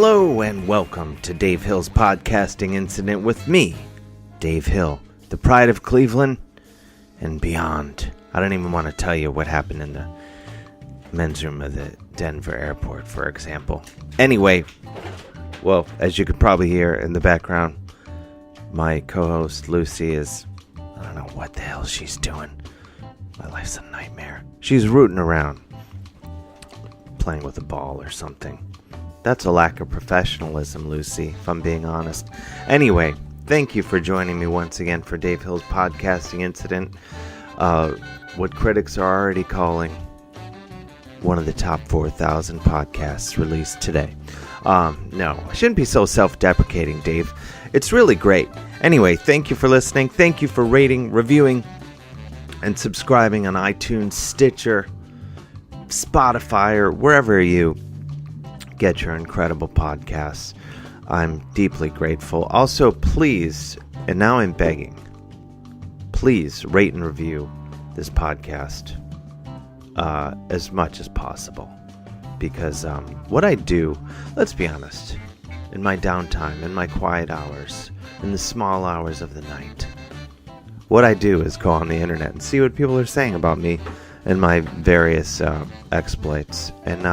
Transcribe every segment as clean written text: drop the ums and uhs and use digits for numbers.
Hello and welcome to Dave Hill's podcasting incident with me, Dave Hill, the pride of Cleveland and beyond. I don't even want to tell you what happened in the men's room of the Denver airport, for example. Anyway, well, as you could probably hear in the background, my co-host Lucy is, I don't know what the hell she's doing. My life's a nightmare. She's rooting around, playing with a ball or something. That's a lack of professionalism, Lucy, if I'm being honest. Anyway, thank you for joining me once again for Dave Hill's podcasting incident. What critics are already calling one of the top 4,000 podcasts released today. No, I shouldn't be so self-deprecating, Dave. It's really great. Anyway, thank you for listening. Thank you for rating, reviewing, and subscribing on iTunes, Stitcher, Spotify, or wherever you get your incredible podcasts. I'm deeply grateful. Also, please, and now I'm begging, please rate and review this podcast as much as possible. Because what I do, let's be honest, in my downtime, in my quiet hours, in the small hours of the night, what I do is go on the internet and see what people are saying about me and my various exploits. And,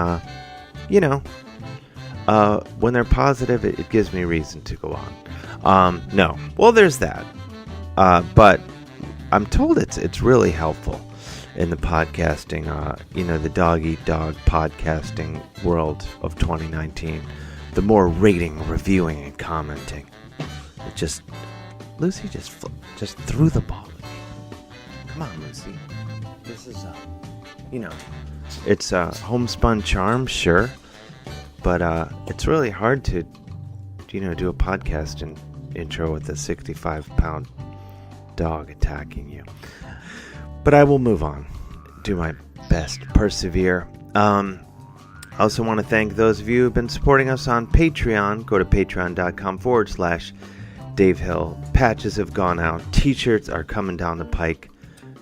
when they're positive, it gives me reason to go on. Well, there's that. But I'm told it's really helpful in the podcasting, the dog-eat-dog podcasting world of 2019. The more rating, reviewing, and commenting. Lucy just threw the ball at me. Come on, Lucy. This is, it's homespun charm, sure. But it's really hard to, do a podcast and intro with a 65-pound dog attacking you. But I will move on. Do my best. Persevere. I also want to thank those of you who have been supporting us on Patreon. Go to patreon.com/Dave Hill. Patches have gone out. T-shirts are coming down the pike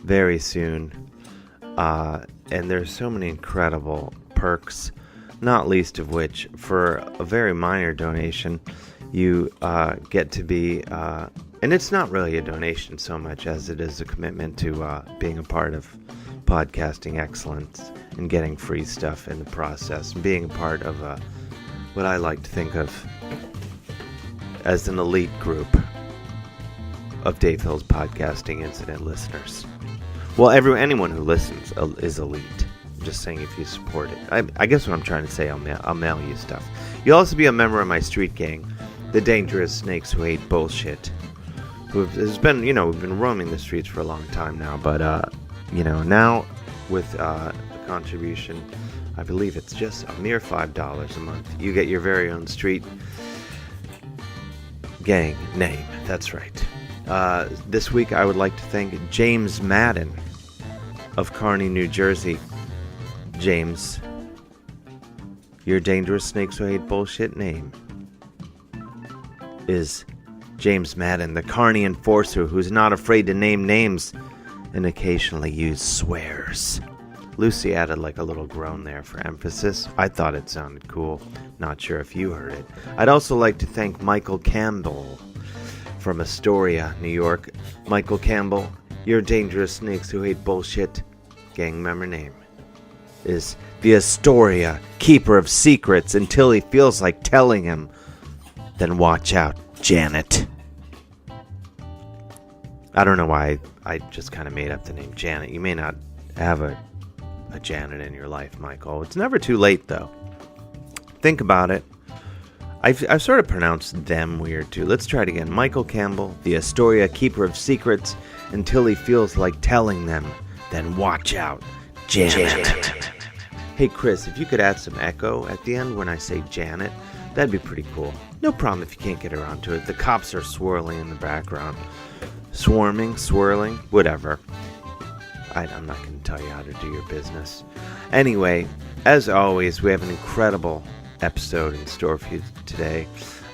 very soon. And there's so many incredible perks. Not least of which, for a very minor donation, you get to be, and it's not really a donation so much as it is a commitment to being a part of podcasting excellence and getting free stuff in the process, and being a part of what I like to think of as an elite group of Dave Hill's podcasting incident listeners. Well, anyone who listens is elite. Just saying, if you support it. I guess what I'm trying to say, I'll mail you stuff. You'll also be a member of my street gang, the Dangerous Snakes Who Hate Bullshit. We've been roaming the streets for a long time now, but now with a contribution, I believe it's just a mere $5 a month. You get your very own street gang name. That's right. This week, I would like to thank James Madden of Kearney, New Jersey. James, your Dangerous Snakes Who Hate Bullshit name is James Madden, the Kearney enforcer who's not afraid to name names and occasionally use swears. Lucy added like a little groan there for emphasis. I thought it sounded cool. Not sure if you heard it. I'd also like to thank Michael Campbell from Astoria, New York. Michael Campbell, your Dangerous Snakes Who Hate Bullshit gang member name is the Astoria Keeper of Secrets until he feels like telling him. Then watch out, Janet. I don't know why I just kind of made up the name Janet. You may not have a Janet in your life, Michael. It's never too late, though. Think about it. I've sort of pronounced them weird, too. Let's try it again. Michael Campbell, the Astoria Keeper of Secrets until he feels like telling them. Then watch out, Janet. Hey, Chris, if you could add some echo at the end when I say Janet, that'd be pretty cool. No problem if you can't get around to it. The cops are swirling in the background. Swarming, swirling, whatever. I'm not going to tell you how to do your business. Anyway, as always, we have an incredible episode in store for you today.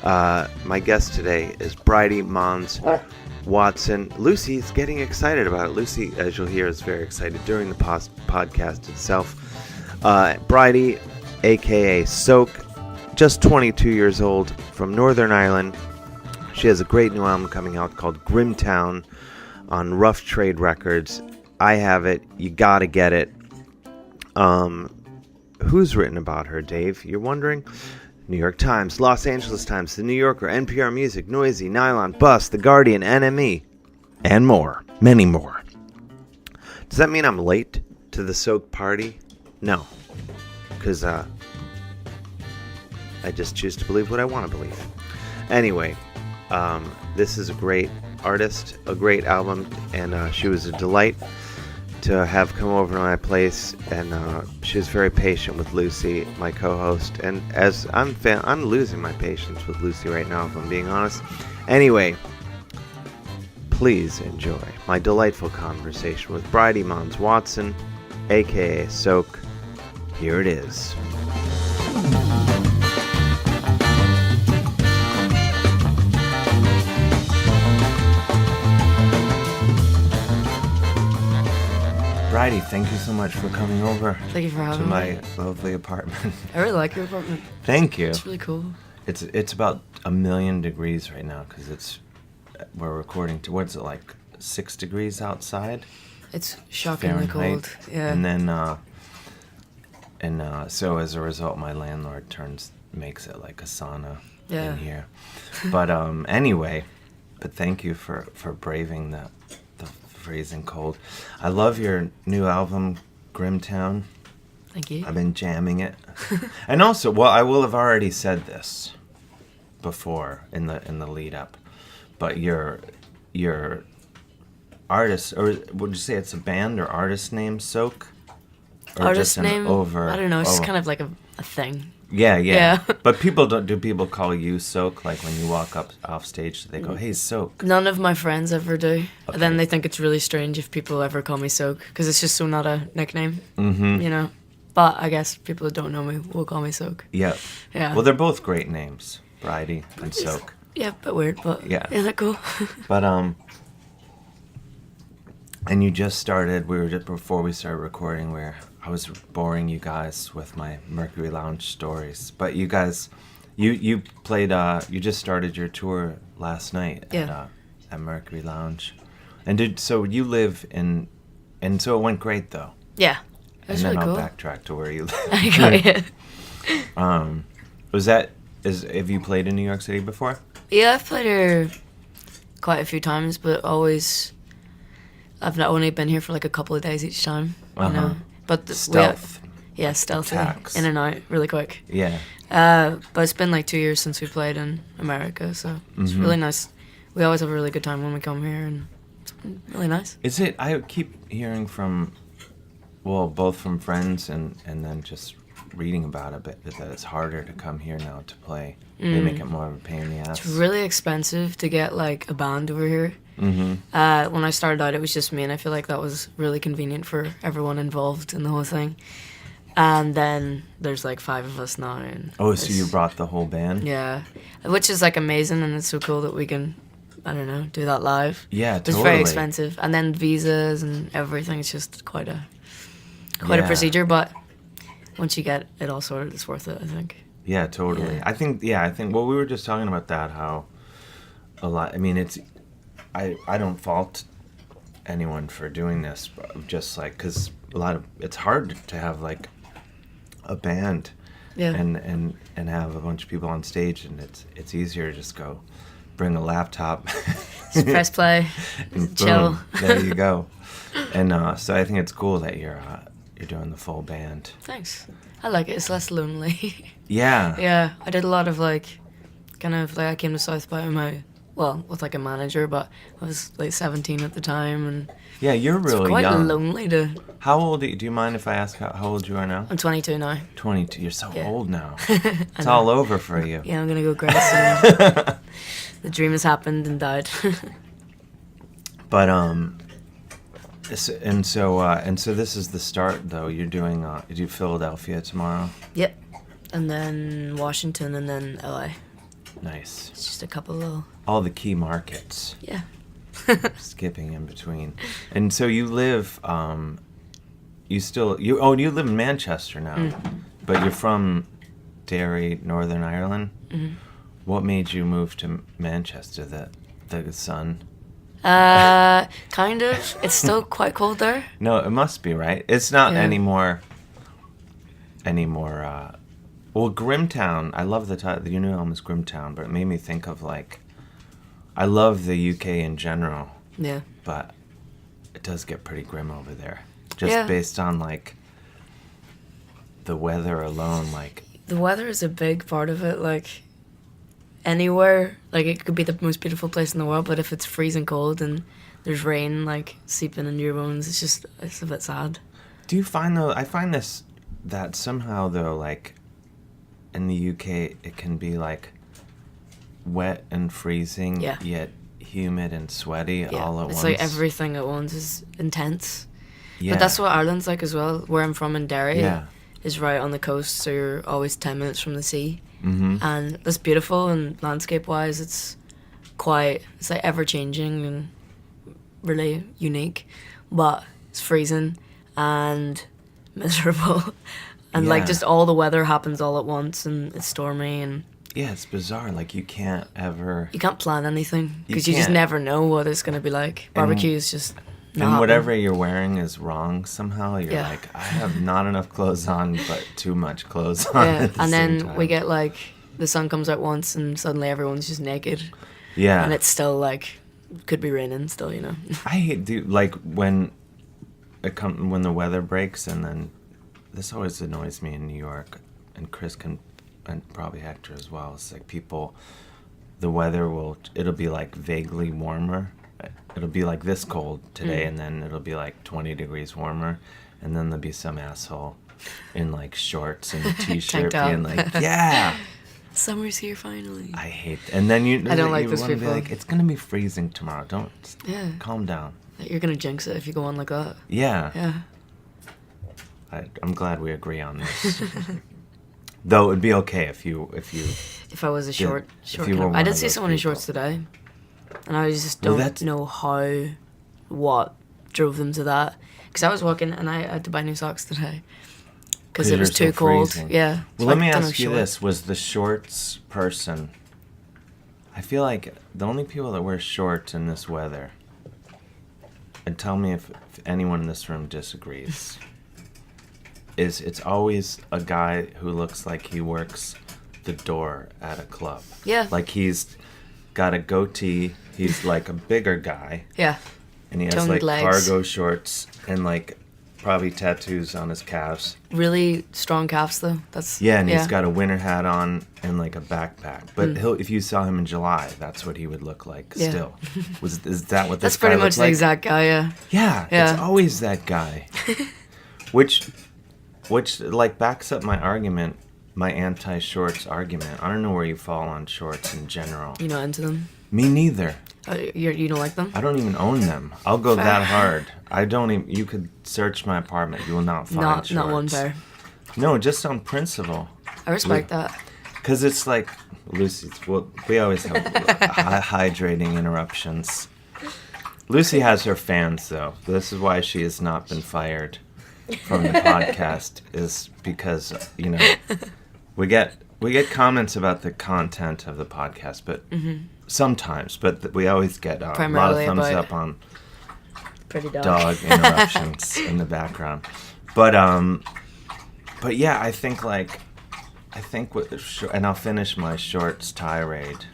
My guest today is Bridie Monds-Watson. Lucy is getting excited about it. Lucy, as you'll hear, is very excited during the podcast itself. Bridie, a.k.a. Soak, just 22 years old, from Northern Ireland. She has a great new album coming out called Grimtown on Rough Trade Records. I have it. You gotta get it. Who's written about her, Dave? You're wondering? New York Times, Los Angeles Times, The New Yorker, NPR Music, Noisy, Nylon, Bust, The Guardian, NME, and more. Many more. Does that mean I'm late to the Soak party? No. Because I just choose to believe what I want to believe. Anyway, this is a great artist, a great album, and she was a delight to have come over to my place, and she was very patient with Lucy, my co-host, and as I'm losing my patience with Lucy right now, if I'm being honest. Anyway, please enjoy my delightful conversation with Bridie Monds-Watson, aka Soak. Here it is. Bridie, thank you so much for coming over. Thank you for having to my me. Lovely apartment. I really like your apartment. Thank you. It's really cool. It's about 1,000,000 degrees right now because we're recording to what's it like 6 degrees outside. It's shockingly Fahrenheit. cold. Yeah. And then so as a result, my landlord makes it like a sauna in here. But anyway, but thank you for braving the freezing cold. I love your new album, Grimtown. Thank you. I've been jamming it. And also, well, I will have already said this before in the lead up, but your artist, or would you say it's a band or artist name, Soak? Or artist just name? I don't know. It's kind of like a thing. Yeah. But do people call you Soak? Like when you walk up off stage, they go, "Hey, Soak." None of my friends ever do. Okay. Then they think it's really strange if people ever call me Soak, because it's just so not a nickname. Mm-hmm. You know. But I guess people that don't know me will call me Soak. Yeah. Yeah. Well, they're both great names, Bridie and Soak. Yeah, a bit weird, but Yeah. isn't that cool? But and you just started. Before we started recording, I was boring you guys with my Mercury Lounge stories. But you guys, you played. You just started your tour last night at Mercury Lounge, and so you live in, and so it went great though. Yeah, it was and then really I'll cool. backtrack to where you live. I got it. Have you played in New York City before? Yeah, I've played here quite a few times, but I've not only been here for like a couple of days each time, you know. But stealth. Stealthy, attacks. in and out, really quick. Yeah. But it's been like 2 years since we played in America, so it's really nice. We always have a really good time when we come here, and it's been really nice. I keep hearing from, both from friends and then just reading about it, that it's harder to come here now to play. They make it more of a pain in the ass. It's really expensive to get like a band over here. Mm-hmm. When I started out, it was just me, and I feel like that was really convenient for everyone involved in the whole thing. And then there's like 5 of us now. And so you brought the whole band? Yeah, which is like amazing, and it's so cool that we can, I don't know, do that live. Yeah, totally. It's very expensive, and then visas and everything. It's just quite a procedure, but once you get it all sorted, it's worth it, I think. Yeah, totally. Yeah. I think. Well, we were just talking about that. How a lot. I mean, I don't fault anyone for doing this, but just like because it's hard to have like a band, and have a bunch of people on stage, and it's easier to just go bring a laptop, just press play, and chill. Boom, there you go. And so I think it's cool that you're doing the full band. Thanks. I like it. It's less lonely. Yeah. Yeah, I did a lot of I came to South by with like a manager, but I was like 17 at the time, and yeah, you're really it's quite young. lonely to. How old? Do you mind if I ask how old you are now? I'm 22 now. 22. You're so old now. It's all over for you. Yeah, I'm gonna go grad soon. The dream has happened and died. But and so this is the start though. You're doing you do Philadelphia tomorrow. Yep, and then Washington, and then LA. Nice. It's just a couple of all the key markets. Yeah. Skipping in between. And so you live you live in Manchester now. But you're from Derry, Northern Ireland. Mm-hmm. What made you move to Manchester? The sun? Kind of. It's still quite cold there. No, it must be, right? It's not Yeah. anymore. Well, Grimtown. I love the title. The new album is Grimtown, but it made me think of like. I love the UK in general, Yeah. but it does get pretty grim over there. Just Yeah. based on like the weather alone, like. The weather is a big part of it. Like, anywhere, like, it could be the most beautiful place in the world, but if it's freezing cold and there's rain, like, seeping into your bones, it's a bit sad. Do you find though? I find this that somehow though, like in the UK, it can be like wet and freezing, Yeah. yet humid and sweaty all at once. It's like everything at once is intense. Yeah. But that's what Ireland's like as well. Where I'm from in Derry Yeah. is right on the coast, so you're always 10 minutes from the sea. Mm-hmm. And that's beautiful, and landscape-wise, it's like ever-changing and really unique. But it's freezing and miserable. And like Yeah. just all the weather happens all at once, and it's stormy, and Yeah, it's bizarre. Like you can't ever. you can't plan anything You because you just can't. never know what it's going to be like. Barbecue is just not And whatever happening. you're wearing is wrong somehow. You're Yeah. like, I have not enough clothes on, but too much clothes on. Yeah, at the and same then time. we get like the sun comes out once, and suddenly everyone's just naked, Yeah. and it's still like could be raining still, you know. I hate like when when the weather breaks, and then this always annoys me in New York, and Chris can, and probably Hector as well. It's like the weather it'll be like vaguely warmer. It'll be like this cold today, and then it'll be like 20 degrees warmer, and then there'll be some asshole in like shorts and a t-shirt top. being like, yeah. Summer's here finally. I hate, and then I don't like you those wanna be people. like, it's gonna be freezing tomorrow. Don't Yeah, calm down. you're gonna jinx it if you go on like that. Yeah. Yeah. I'm glad we agree on this. Though it'd be okay if you If I was a short if you kind were of- one I of did see those someone in people. shorts today, and I just Well, don't that's- know what drove them to that. Because I was walking and I had to buy new socks today because 'Cause it was you're too so cold. freezing. Yeah. Well, So let I me don't know, ask you short. this: was the shorts person? I feel like the only people that wear shorts in this weather, and tell me if anyone in this room disagrees, is it's always a guy who looks like he works the door at a club. Yeah. Like he's got a goatee. He's like a bigger guy. Yeah. And he has Toned like legs. cargo shorts and like probably tattoos on his calves. Really strong calves though. That's Yeah, and he's got a winter hat on and like a backpack. But Mm. if you saw him in July, that's what he would look like Yeah. still. Is that what this That's pretty guy much looked the like? exact guy. Yeah. Yeah, Yeah. it's always that guy. which like backs up my argument, my anti-shorts argument. I don't know where you fall on shorts in general. You're not into them. Me neither. You don't like them? I don't even own them. I'll go that hard. I don't even. You could search my apartment. You will not find shorts. Not one pair. No, just on principle. I respect that. Because it's like Lucy's. Well, we always have hydrating interruptions. Lucy has her fans, though. This is why she has not been fired from the podcast. Is because we get comments about the content of the podcast, but sometimes, but we always get a lot of Primarily thumbs about up on Pretty dog. dog interruptions in the background. But yeah, I think with and I'll finish my shorts tirade.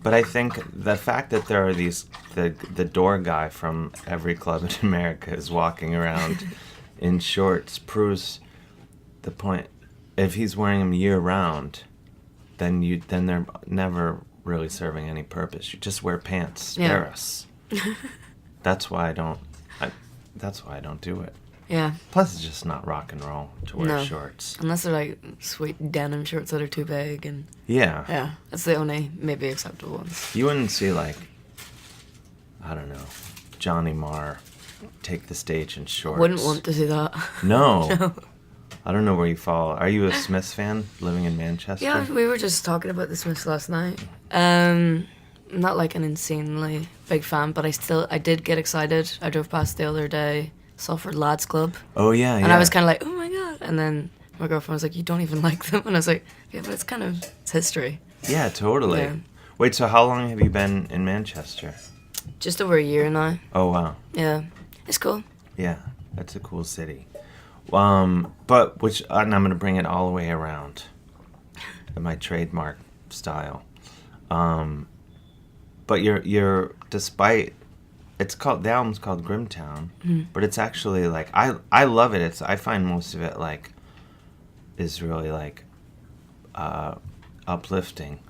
But I think the fact that there are the door guy from every club in America is walking around in shorts proves the point. If he's wearing them year round, then they're never really serving any purpose. You just wear pants. Spare us. That's why I don't. That's why I don't do it. Yeah. Plus, it's just not rock and roll to wear No. shorts. Unless they're like sweet denim shorts that are too big, and Yeah. that's the only maybe acceptable ones. You wouldn't see like, I don't know, Johnny Marr take the stage in shorts. Wouldn't want to see that. No. No. I don't know where you fall. Are you a Smiths fan living in Manchester? Yeah, we were just talking about the Smiths last night. I'm not like an insanely big fan, but I did get excited. I drove past the other day, Salford Lads Club, Oh yeah, yeah. and I was kind of like, oh my god! And then my girlfriend was like, "You don't even like them," and I was like, "Yeah, but it's history." Yeah, totally. Yeah. Wait, so how long have you been in Manchester? Just over a year now. Oh, wow. Yeah, it's cool. Yeah, that's a cool city. But and I'm going to bring it all the way around, my trademark style. But you're despite, the album's called Grimtown, but it's actually like, I love it. I find most of it like, is really like, uplifting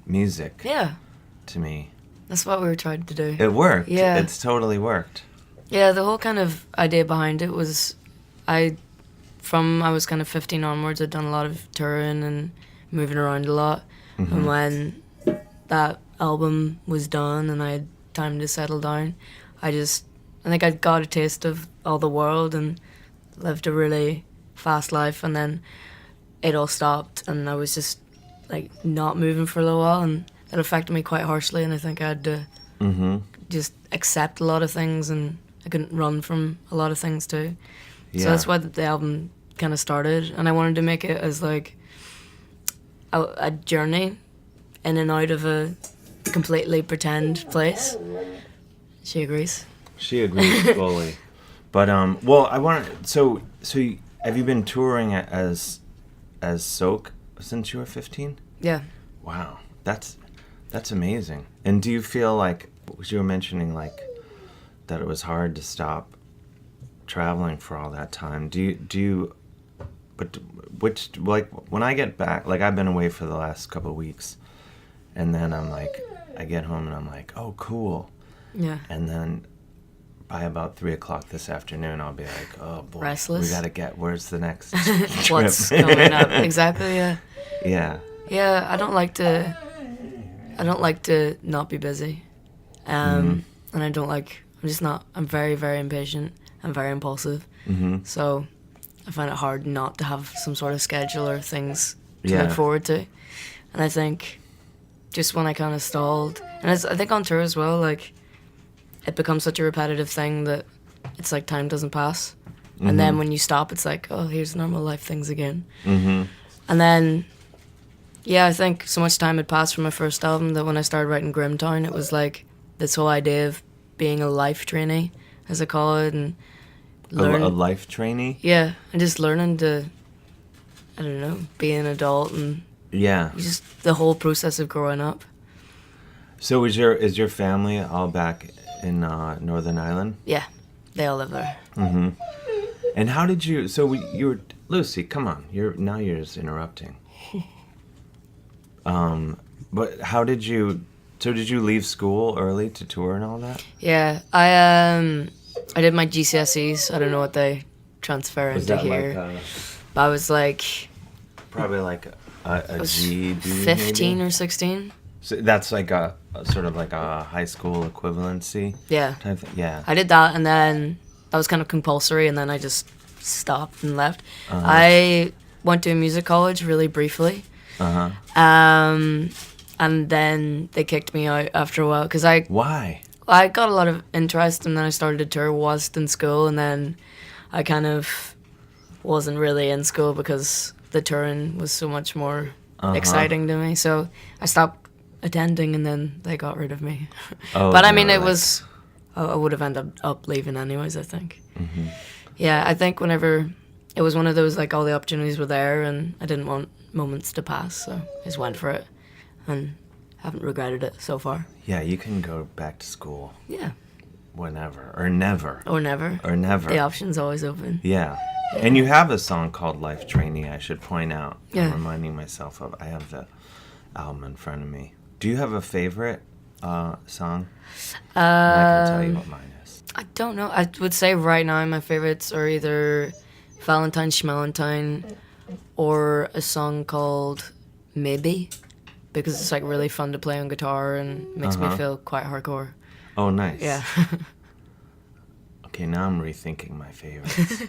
music. Yeah. To me. That's what we were trying to do. It worked. Yeah. It's totally worked. Yeah, the whole kind of idea behind it was, I was kind of 15 onwards, I'd done a lot of touring and moving around a lot. Mm-hmm. And when that album was done and I had time to settle down, I think I got a taste of all the world and lived a really fast life, and then it all stopped and I was just like not moving for a little while, and it affected me quite harshly, and I think I had to just accept a lot of things, and I couldn't run from a lot of things too. Yeah. So that's why the album kind of started, and I wanted to make it as like a journey in and out of a completely pretend place. She agrees. She agrees fully. But well, I want so have you been touring as Soak since you were 15? Yeah. Wow, that's amazing. And do you feel like, because you were mentioning like that it was hard to stop traveling for all that time, do you but which, like, when I get back, like I've been away for the last couple of weeks, and then I'm like, I get home and I'm like, oh cool. Yeah. And then by about 3:00 this afternoon, I'll be like, oh boy, restless. We gotta get, where's the next What's trip? coming up? Exactly. Yeah. Yeah. Yeah. I don't like to not be busy, and I'm very, very impatient. I'm very impulsive. So I find it hard not to have some sort of schedule or things to look forward to. And I think just when I kind of stalled, and I think on tour as well, like, it becomes such a repetitive thing that it's like time doesn't pass. And then when you stop, it's like, oh, here's normal life things again. And then, yeah, I think so much time had passed from my first album that when I started writing Grimtown, it was like this whole idea of being a life trainee, as I call it, and a life trainee? Yeah, and just learning to, I don't know, be an adult, and just the whole process of growing up. So is your family all back in Northern Ireland? Yeah, they all live there. And how did you? So you were, Lucy. Come on, you're just interrupting. But how did you? So did you leave school early to tour and all that? Yeah, I did my GCSEs. I don't know what they transfer into here. But I was like, probably like a GED, 15 maybe? or 16. So that's like a sort of like a high school equivalency. Yeah. Type thing. Yeah. I did that, and then that was kind of compulsory, and then I just stopped and left. I went to a music college really briefly. And then they kicked me out after a while because Why? I got a lot of interest, and then I started to tour whilst in school, and then I kind of wasn't really in school because the touring was so much more exciting to me. So I stopped attending, and then they got rid of me. But I mean, it was, I would have ended up leaving anyways, I think. Yeah, I think whenever, it was one of those, like, all the opportunities were there, and I didn't want moments to pass, so I just went for it, and haven't regretted it so far. Yeah, you can go back to school. Yeah. Whenever. Or never. Or never. Or never. The option's always open. Yeah. And you have a song called Life Trainee, I should point out. Yeah. I'm reminding myself of, I have the album in front of me. Do you have a favorite song? And I can tell you what mine is. I don't know. I would say right now my favorites are either Valentine Schmalentine or a song called Maybe, because it's like really fun to play on guitar and makes me feel quite hardcore. Oh, nice. Yeah. Okay, now I'm rethinking my favorites.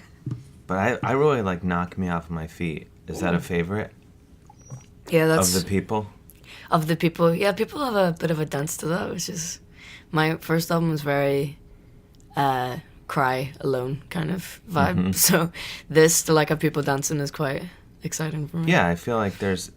But I really like Knock Me Off My Feet. Is that a favorite? Yeah, that's... Of the people? Of the people. Yeah, people have a bit of a dance to that, which is... My first album was very cry alone kind of vibe. So this, to like have people dancing, is quite exciting for me. Yeah, I feel like there's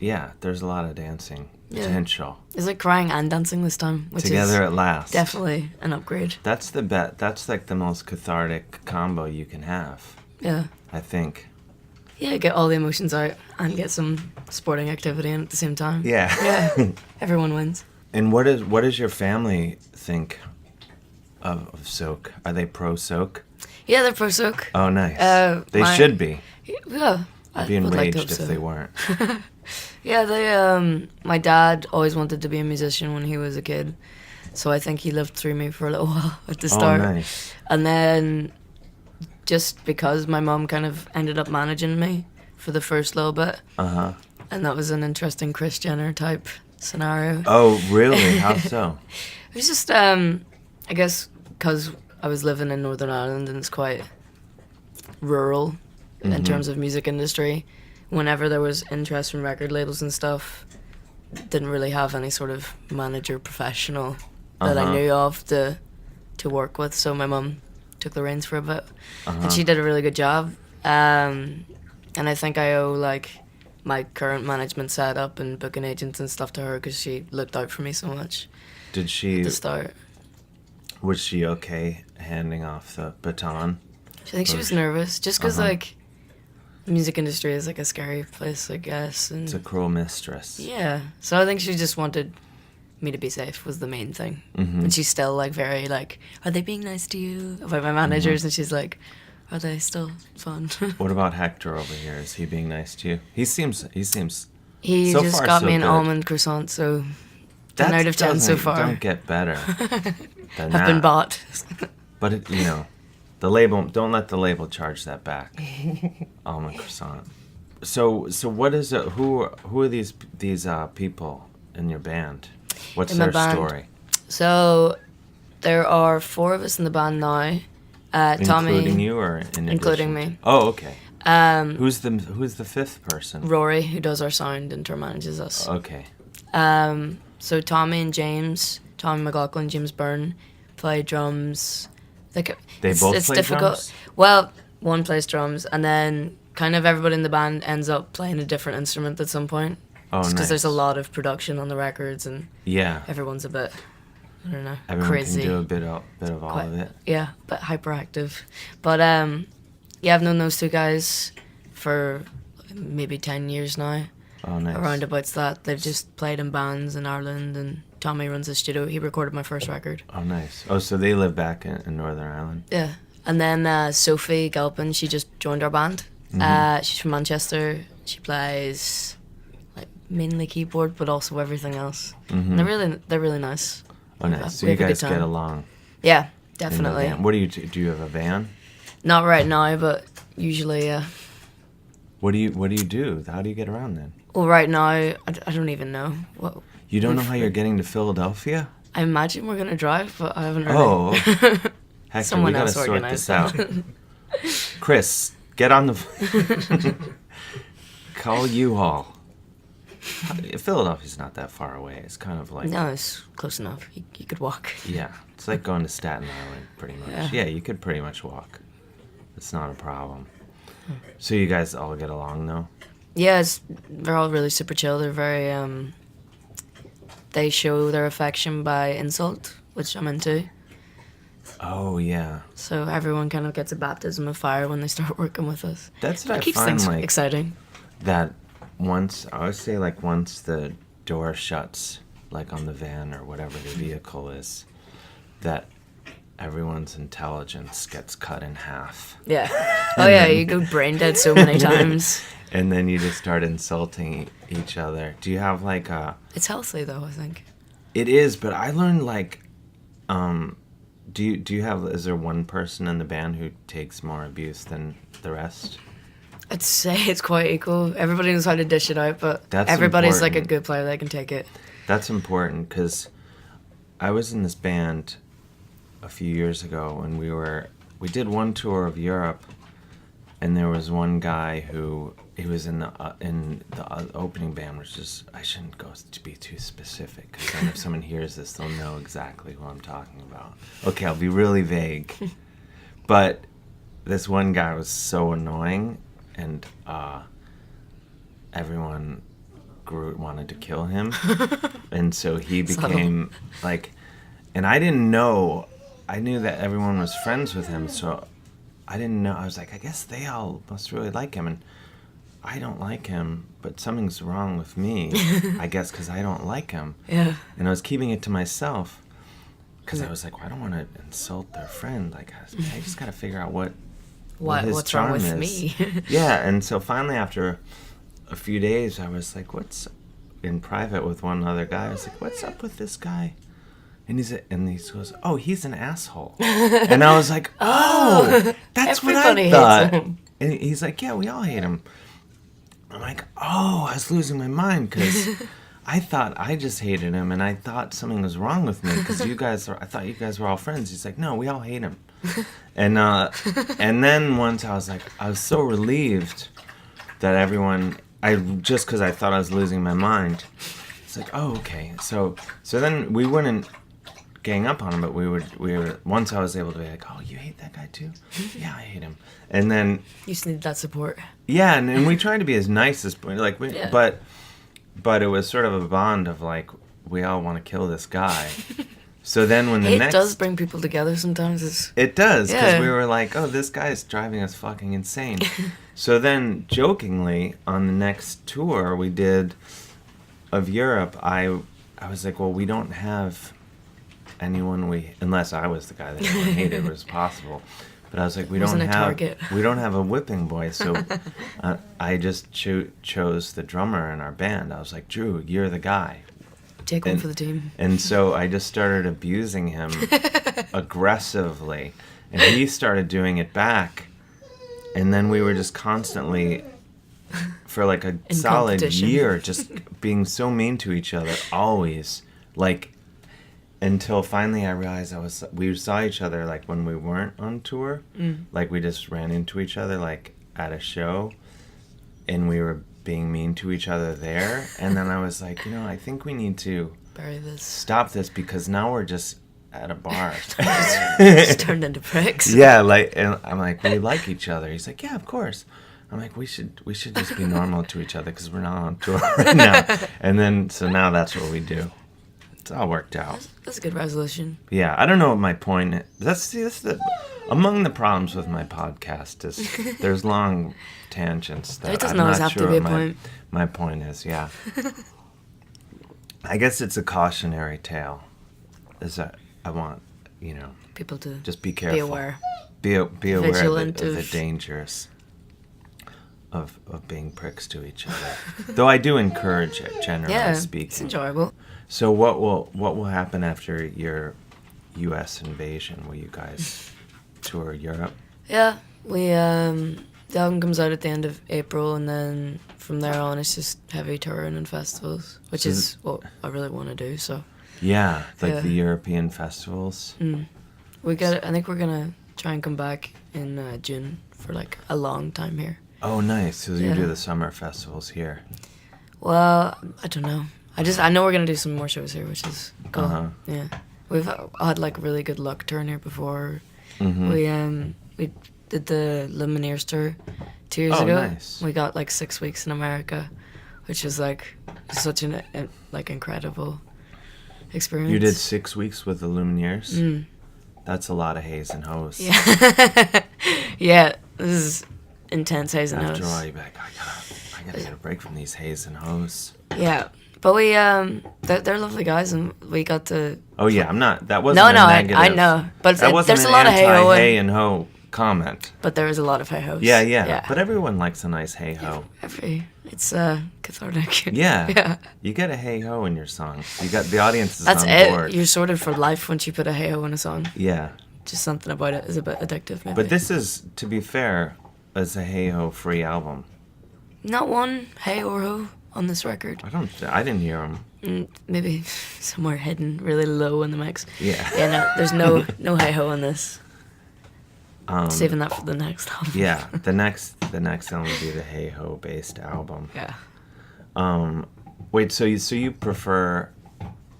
a lot of dancing potential. It's like crying and dancing this time, which Together is at last. definitely an upgrade. That's the bet. That's like the most cathartic combo you can have. Yeah. I think. Yeah, get all the emotions out and get some sporting activity in at the same time. Yeah. Yeah. Everyone wins. And what does your family think of soak? Are they pro soak? Yeah, they're pro soak. Oh, nice. They should be. Yeah. I'd be would like enraged to if hope so. they weren't. Yeah, they my dad always wanted to be a musician when he was a kid. So I think he lived through me for a little while at the start. Oh, nice. And then just because my mum kind of ended up managing me for the first little bit. Uh-huh. And that was an interesting Kris Jenner type scenario. Oh, really? How so? It was just, I guess, because I was living in Northern Ireland and it's quite rural in terms of music industry. Whenever there was interest from record labels and stuff, didn't really have any sort of manager professional that I knew of to work with. So my mum took the reins for a bit, and she did a really good job. And I think I owe like my current management setup and booking agents and stuff to her because she looked out for me so much. Did she? At the start, Was she okay handing off the baton? I think she was nervous just because like the music industry is like a scary place, I guess. And It's a cruel mistress. yeah, so I think she just wanted me to be safe was the main thing. And she's still like very like, are they being nice to you? About my managers, and she's like, are they still fun? What about Hector over here? Is he being nice to you? He seems. He So just far, got so me an good. almond croissant, so 10 out of 10 so far. Don't get better than I've been bought. But it, the label. Don't let the label charge that back. Almond croissant. So what is it? Who are these people in your band? What's In my their band? story? So there are 4 of us in the band now. Tommy, Including you or in including addition me. to- Oh, okay. Um, Who's the 5th person? Rory, who does our sound and tour manages us. Okay. So Tommy and James, Tommy McLaughlin, James Byrne, play drums. They both play drums? Well, one plays drums, and then kind of everybody in the band ends up playing a different instrument at some point. Oh, nice. Because there's a lot of production on the records, and Yeah. everyone's a bit, I don't know, Everyone crazy. can do a bit of all of it. Yeah, but hyperactive. But yeah, I've known those 2 guys for maybe 10 years now. Oh, nice. Around about that. They've just played in bands in Ireland, and Tommy runs a studio. He recorded my first record. Oh, nice. Oh, so they live back in Northern Ireland. Yeah. And then Sophie Galpin, she just joined our band. She's from Manchester. She plays like mainly keyboard, but also everything else. And they're really nice. Oh, nice. So We you have a good guys get time. along. Yeah, in the definitely. van. What do you do? Do you have a van? Not right now, but usually, yeah. What do you do? How do you get around then? Well, right now, I don't even know. What, You don't know how you're getting to Philadelphia? I imagine we're going to drive, but I haven't really. Oh. Hector, Someone we gotta else sort organized this out. Chris, get on the... Call U-Haul. Philadelphia's not that far away. It's kind of like... No, it's close enough. You could walk. Yeah, it's like going to Staten Island, pretty much. Yeah, you could pretty much walk. It's not a problem. So you guys all get along, though? Yeah, they're all really super chill. They're very, they show their affection by insult, which I'm into. Oh, yeah. So everyone kind of gets a baptism of fire when they start working with us. That's what It I keeps find, things like, exciting. that once, I would say, like, once the door shuts, like on the van or whatever the vehicle is, that everyone's intelligence gets cut in half. Yeah. Oh yeah, you go brain dead so many times. And then you just start insulting each other. Do you have, like, a... It's healthy though, I think. It is, but I learned, like, do you have, is there one person in the band who takes more abuse than the rest? I'd say it's quite equal. Everybody knows how to dish it out, but That's everybody's like a important. good player. They can take it. That's important, because I was in this band a few years ago, and we did one tour of Europe, and there was one guy who, he was in the opening band, which is, I shouldn't go to be too specific, because then if someone hears this, they'll know exactly who I'm talking about. Okay, I'll be really vague. But this one guy was so annoying, and everyone wanted to kill him. And so he became like, and I didn't know, I knew that everyone was friends with him, so I didn't know. I was like, I guess they all must really like him, and I don't like him, but something's wrong with me, I guess, because I don't like him. Yeah. And I was keeping it to myself because I was like, well, I don't want to insult their friend. Like, I just got to figure out what his what's charm wrong with is. me? Yeah, and so finally after a few days, I was like, what's in private with one other guy? I was like, what's up with this guy? And he goes, oh, he's an asshole. And I was like, oh, that's what I thought. Hates him. And he's like, yeah, we all hate him. I'm like, oh, I was losing my mind because I thought I just hated him, and I thought something was wrong with me because I thought you guys were all friends. He's like, no, we all hate him. And then once I was so relieved that everyone, just because I thought I was losing my mind, it's like, oh, okay. So then we wouldn't gang up on him, but we were once I was able to be like, oh, you hate that guy too? Yeah, I hate him. And then You just need that support. yeah, and we tried to be as nice as like Yeah. but it was sort of a bond of like we all want to kill this guy. So then when the Hate next does bring people together sometimes. it does because Yeah. we were like, oh, this guy's driving us fucking insane. So then jokingly on the next tour we did of Europe, I was like, well, we don't have anyone unless I was the guy that everyone hated was possible. But I was like, we don't have a whipping boy, so I just chose the drummer in our band. I was like, Drew, you're the guy. Take one for the team. And so I just started abusing him aggressively, and he started doing it back. And then we were just constantly, for like a solid year, just being so mean to each other, always, like. Until finally I realized we saw each other like when we weren't on tour, like we just ran into each other like at a show, and we were being mean to each other there. And then I was like, I think we need to Bury this. stop this because now we're just at a bar. Just turned into pricks. Yeah, and I'm like, we like each other. He's like, yeah, of course. I'm like, we should just be normal to each other because we're not on tour right now. And then so now that's what we do. It's all worked out. That's a good resolution. Yeah, I don't know what my point is. That's among the problems with my podcast is there's long tangents that There doesn't I'm always not have sure to be a what point. my point is. Yeah, I guess it's a cautionary tale. Is that I want People to just be careful, be aware. be aware Vigilant of the dangers of being pricks to each other. Though I do encourage it, generally speaking. It's enjoyable. So what will happen after your U.S. invasion? Will you guys tour Europe? Yeah, the album comes out at the end of April, and then from there on it's just heavy touring and festivals, which is what I really want to do. So yeah, like the European festivals. I think we're gonna try and come back in June for like a long time here. Oh, nice. So you do the summer festivals here. Well, I don't know. I know we're gonna do some more shows here, which is cool. Uh-huh. Yeah, we've had like really good luck touring here before. Mm-hmm. We did the Lumineers tour 2 years ago. Nice. We got like 6 weeks in America, which is like such an like incredible experience. You did 6 weeks with the Lumineers? That's a lot of haze and hose. Yeah. Yeah, this is intense haze and hose. After all, you're like, I gotta get a break from these haze and hose. Yeah. But we, they're lovely guys, and we got to... Oh, yeah, that wasn't a negative. I know. But that wasn't there's a lot of hey-ho. Hey and ho comment. But there is a lot of hey-hos. Yeah. But everyone likes a nice hey-ho. It's cathartic. Yeah. Yeah. You get a hey-ho in your song. You got the audience is That's on it. board. You're sorted for life once you put a hey-ho in a song. Yeah. Just something about it is a bit addictive, maybe. But this is, to be fair, is a hey-ho free album. Not one hey or ho on this record. I didn't hear them. Maybe somewhere hidden really low in the mix. Yeah. Yeah, no, there's no hey-ho on this. Saving that for the next album. Yeah, the next album would be the hey-ho based album. Yeah. Wait, so you prefer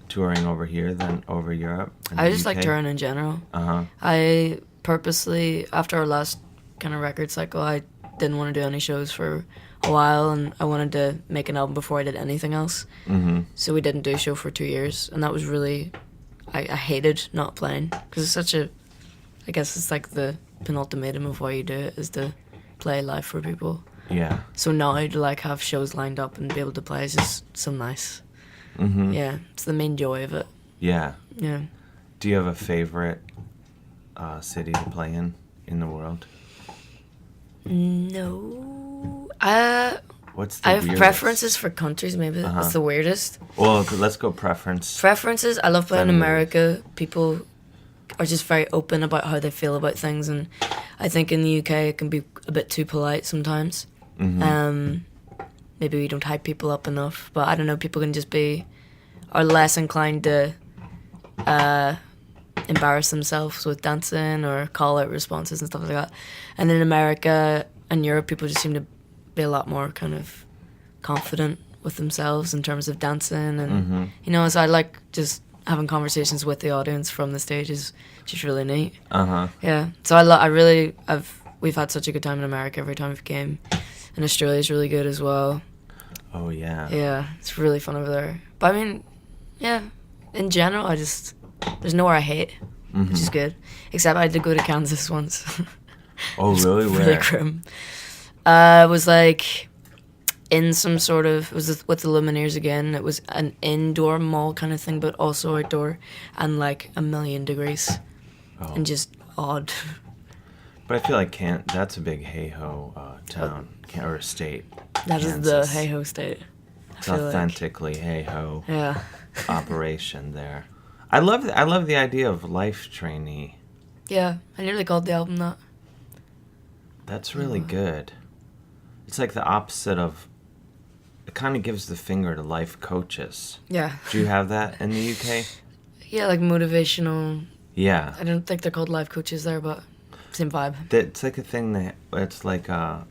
touring over here than over Europe? I just like touring in general. I purposely, after our last kind of record cycle, I didn't want to do any shows for a while, and I wanted to make an album before I did anything else. Mm-hmm. So we didn't do a show for 2 years, and that was really, I hated not playing, because it's such a, I guess it's like the penultimatum of why you do it, is to play live for people. Yeah. So now to like have shows lined up and be able to play is just so nice. Mm-hmm. Yeah, it's the main joy of it. Yeah. Yeah. Do you have a favorite city to play in the world? No. What's the I have weirdest? preferences for countries, maybe. It's the weirdest. Well, let's go preference. Preferences, I love playing in Then America. People are just very open about how they feel about things, and I think in the UK it can be a bit too polite sometimes. Mm-hmm. Maybe we don't hype people up enough, but I don't know, people can just are less inclined to embarrass themselves with dancing or call out responses and stuff like that. And in America and Europe, people just seem to be a lot more kind of confident with themselves in terms of dancing, and you know, so I like just having conversations with the audience from the stage is just really neat. Yeah, so we've had such a good time in America every time we've came, and Australia's really good as well. Oh yeah. Yeah, it's really fun over there. But I mean, yeah, in general, there's nowhere I hate, which is good. Except I did go to Kansas once. Oh really? Really Where? grim. It was like in some sort of, it was with the Lumineers again. It was an indoor mall kind of thing, but also outdoor, and like 1,000,000 degrees, and just odd. But I feel like that's a big hey-ho town or state. That is the hey-ho state. It's authentically hey-ho Yeah. operation there. I love the idea of life trainee. Yeah, I nearly called the album that. That's really good. It's like the opposite of. It kind of gives the finger to life coaches. Yeah. Do you have that in the UK? Yeah, like motivational. Yeah. I don't think they're called life coaches there, but same vibe. It's like a thing that it's like a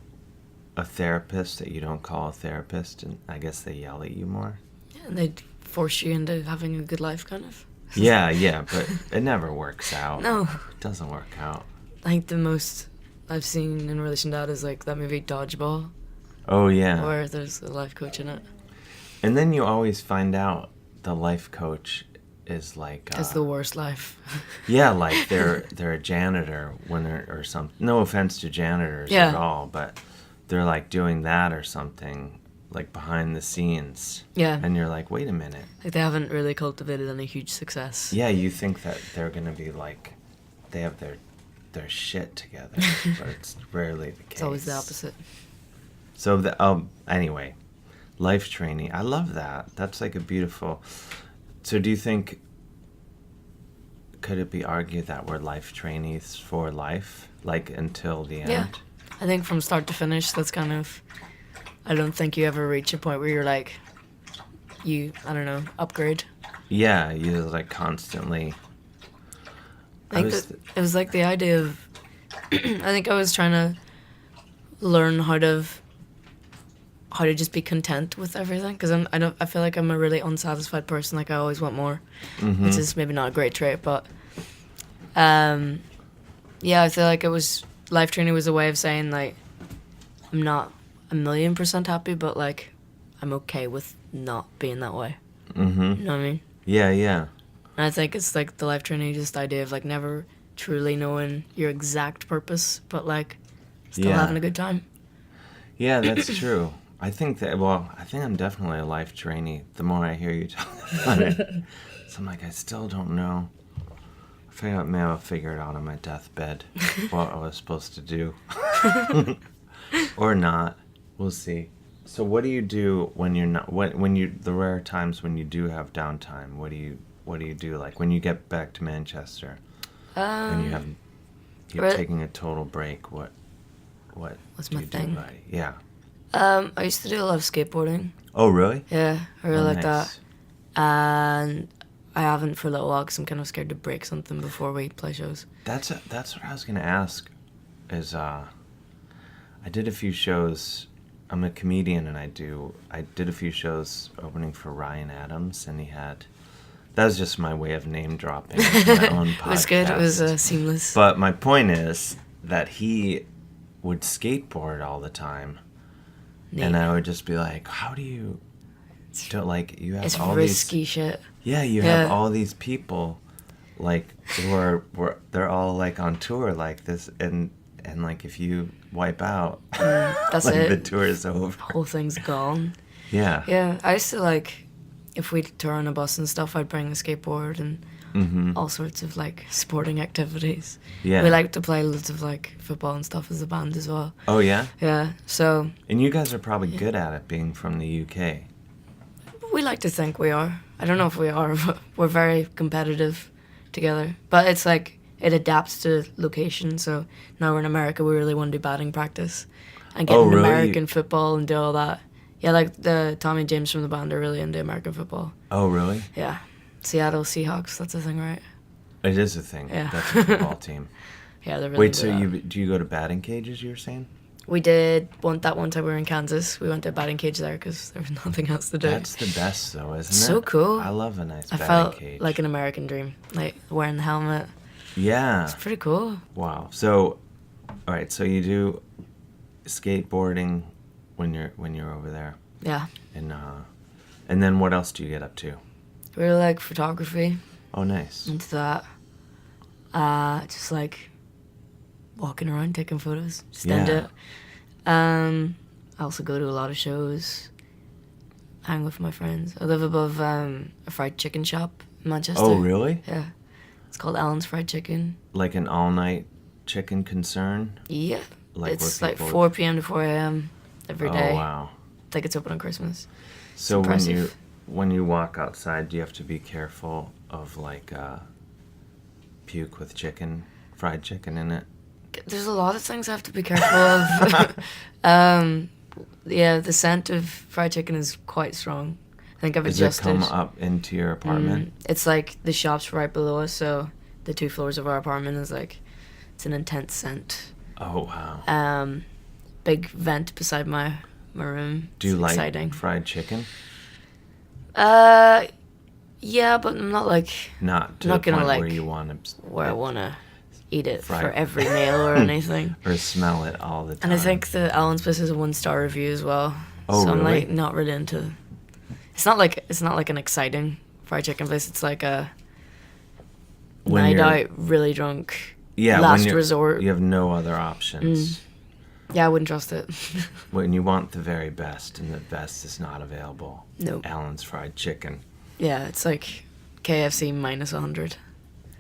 therapist that you don't call a therapist, and I guess they yell at you more. Yeah, and they force you into having a good life, kind of. Yeah, but it never works out. No. It doesn't work out. I think the most I've seen in relation to that is like that movie Dodgeball, Oh yeah. where there's a life coach in it. And then you always find out the life coach is like It's the worst life. yeah, like they're a janitor or something. No offense to janitors Yeah. at all, but they're like doing that or something like behind the scenes. Yeah. And you're like, wait a minute. Like they haven't really cultivated any huge success. Yeah, you think that they're gonna be like they have their shit together, but it's rarely the case. It's always the opposite. So anyway, life training. I love that. That's like a beautiful. So do you think could it be argued that we're life trainees for life, like until the end? Yeah. I think from start to finish, that's kind of. I don't think you ever reach a point where you're like, I don't know, upgrade. Yeah, you like constantly. I think it was like the idea of. I think I was trying to learn how to just be content with everything, because I feel like I'm a really unsatisfied person. Like I always want more, which is maybe not a great trait, but yeah, I feel like it was life training was a way of saying like I'm not 1,000,000% happy, but like I'm okay with not being that way. Mm-hmm. You know what I mean? Yeah. And I think it's like the life training, just idea of like never truly knowing your exact purpose, but like still having a good time. Yeah, that's true. I think I'm definitely a life trainee. The more I hear you talk about it, so I'm like, I still don't know. I figure maybe I'll figure it out on my deathbed what I was supposed to do, or not. We'll see. So, what do you do when you're not? The rare times when you do have downtime? What do you do? Like when you get back to Manchester, and you're taking a total break. What's my thing? Buddy? Yeah. I used to do a lot of skateboarding. Oh, really? Yeah, I really like nice. that. And I haven't for a little while because I'm kind of scared to break something before we play shows. That's what I was gonna ask. Is I did a few shows. I'm a comedian, and I did a few shows opening for Ryan Adams, and that was just my way of name dropping my own podcast. It was good. It was seamless. But my point is that he would skateboard all the time. And I would just be like, how do you... Don't, like, you have It's all risky these... shit. Yeah, you have all these people, like, they're all, like, on tour like this, and like, if you wipe out, That's like, it. the tour is over. The whole thing's gone. Yeah. Yeah, I used to, like, if we'd tour on a bus and stuff, I'd bring a skateboard and all sorts of, like, sporting activities. Yeah. We like to play loads of, like, football and stuff as a band as well. Oh, yeah? Yeah, so... And you guys are probably good at it, being from the UK. We like to think we are. I don't know if we are, but we're very competitive together. But it's like, it adapts to location, so now we're in America, we really want to do batting practice. And get into American football and do all that. Yeah, like the Tommy and James from the band are really into American football. Oh, really? Yeah. Seattle Seahawks, that's a thing, right? It is a thing. Yeah. That's a football team. Yeah, they're really Wait, into so that. do you go to batting cages, you were saying? We did that one time we were in Kansas. We went to a batting cage there because there was nothing else to do. That's the best, though, isn't it? So cool. I love a nice I batting felt cage. like an American dream, like wearing the helmet. Yeah. It's pretty cool. Wow. So, all right. So you do skateboarding when you're over there, Yeah. and then what else do you get up to? Really like photography. Oh, nice. Into that. Just like walking around taking photos. Just into it. I also go to a lot of shows. Hang with my friends. I live above a fried chicken shop in Manchester. Oh, really? Yeah. It's called Alan's Fried Chicken. Like an all-night chicken concern? Yeah. Like it's where like people- 4 p.m. to 4 a.m. every day. Oh, wow. Like it's open on Christmas. So impressive. when you walk outside, do you have to be careful of like puke with fried chicken in it? There's a lot of things I have to be careful of. Yeah, the scent of fried chicken is quite strong. I think I've Does adjusted. it come up into your apartment? It's like the shop's right below us, so the 2 floors of our apartment is like, it's an intense scent. Oh, wow. Big vent beside my room. Do you It's like exciting. fried chicken? Yeah, but I'm not like Not to Not the gonna, point like, where you want to... where I wanna eat it Fried. for every meal or anything. Or smell it all the time. And I think the Alan's place is a 1-star review as well. Oh, so I'm really? like not really into. It's not like an exciting fried chicken place. It's like a When night you're- out, really drunk. Yeah, last when resort. You have no other options. Yeah, I wouldn't trust it. When you want the very best, and the best is not available. Nope. Alan's Fried Chicken. Yeah, it's like KFC minus 100.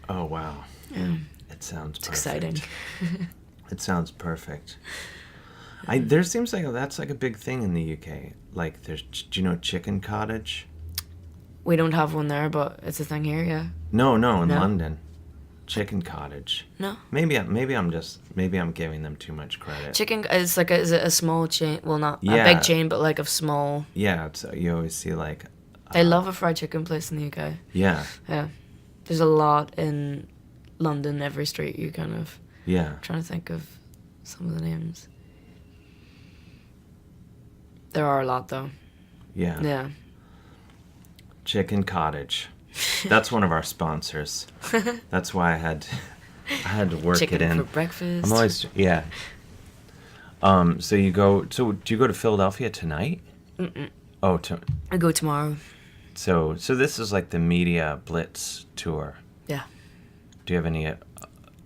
Oh, wow. Yeah, It sounds it's perfect. exciting. It sounds perfect. There seems like that's like a big thing in the UK. Like, do you know Chicken Cottage? We don't have one there, but it's a thing here. Yeah. No, in No. London. Chicken Cottage. No. Maybe I'm giving them too much credit. Chicken is like is it a small chain? Well, not a Yeah. big chain, but like a small. Yeah, you always see like. They love a fried chicken place in the UK. Yeah, Yeah. There's a lot in London, every street you kind of... yeah. I'm trying to think of some of the names. There are a lot, though. Yeah. Yeah. Chicken Cottage. That's one of our sponsors. That's why I had to work Chicken it in. for breakfast. I'm always yeah. So do you go to Philadelphia tonight? Mm-mm. Oh, I go tomorrow. so this is like the media blitz tour. Yeah. Do you have any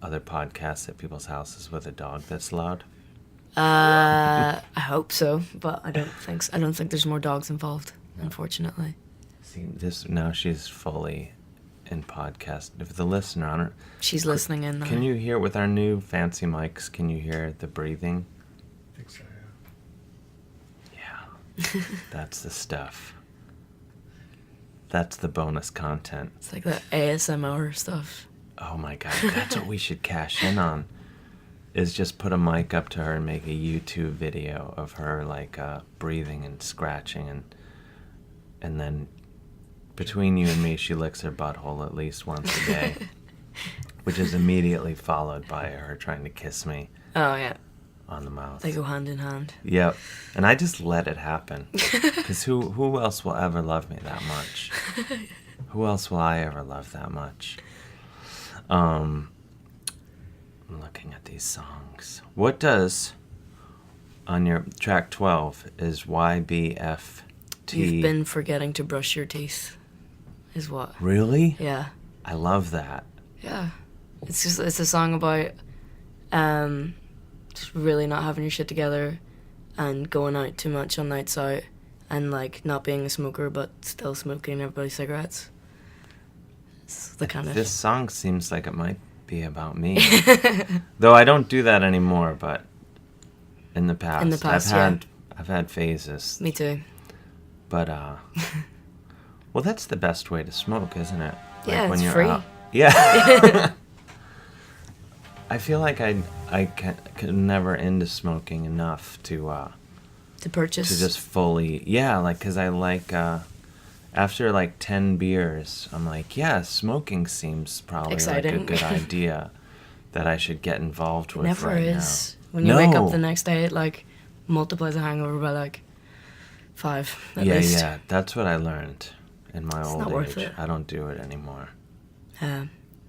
other podcasts at people's houses with a dog that's loud? I hope so, but I don't think so. I don't think there's more dogs involved, unfortunately. See, now she's fully in podcast. If the listener on it, She's listening in now. can you hear with our new fancy mics? Can you hear the breathing? I think so, yeah. Yeah, that's the stuff. That's the bonus content. It's like the ASMR stuff. Oh my god, that's what we should cash in on. Is just put a mic up to her and make a YouTube video of her like breathing and scratching and then between you and me she licks her butthole at least once a day. Which is immediately followed by her trying to kiss me Oh, yeah. on the mouth. They go hand in hand. Yep. And I just let it happen. Because who else will ever love me that much? Who else will I ever love that much? I'm looking at these songs. What does on your track 12 is YBFT. You've been forgetting to brush your teeth, is what. Really? Yeah. I love that. Yeah. It's a song about just really not having your shit together and going out too much on nights out and like not being a smoker but still smoking everybody's cigarettes. It's the kind of... This song seems like it might be about me. Though I don't do that anymore, but in the past, I've had phases. Me too. But well, that's the best way to smoke, isn't it? Like yeah, when it's you're free. Out. Yeah. I feel like I could never into smoking enough to purchase. To just fully, yeah, like, because I like, after like 10 beers, I'm like, yeah, smoking seems probably exciting. Like a good idea that I should get involved with Never right is. now. When you wake up the next day, it like multiplies the hangover by like 5 at least. Yeah, that's what I learned in my old not worth age. it. I don't do it anymore.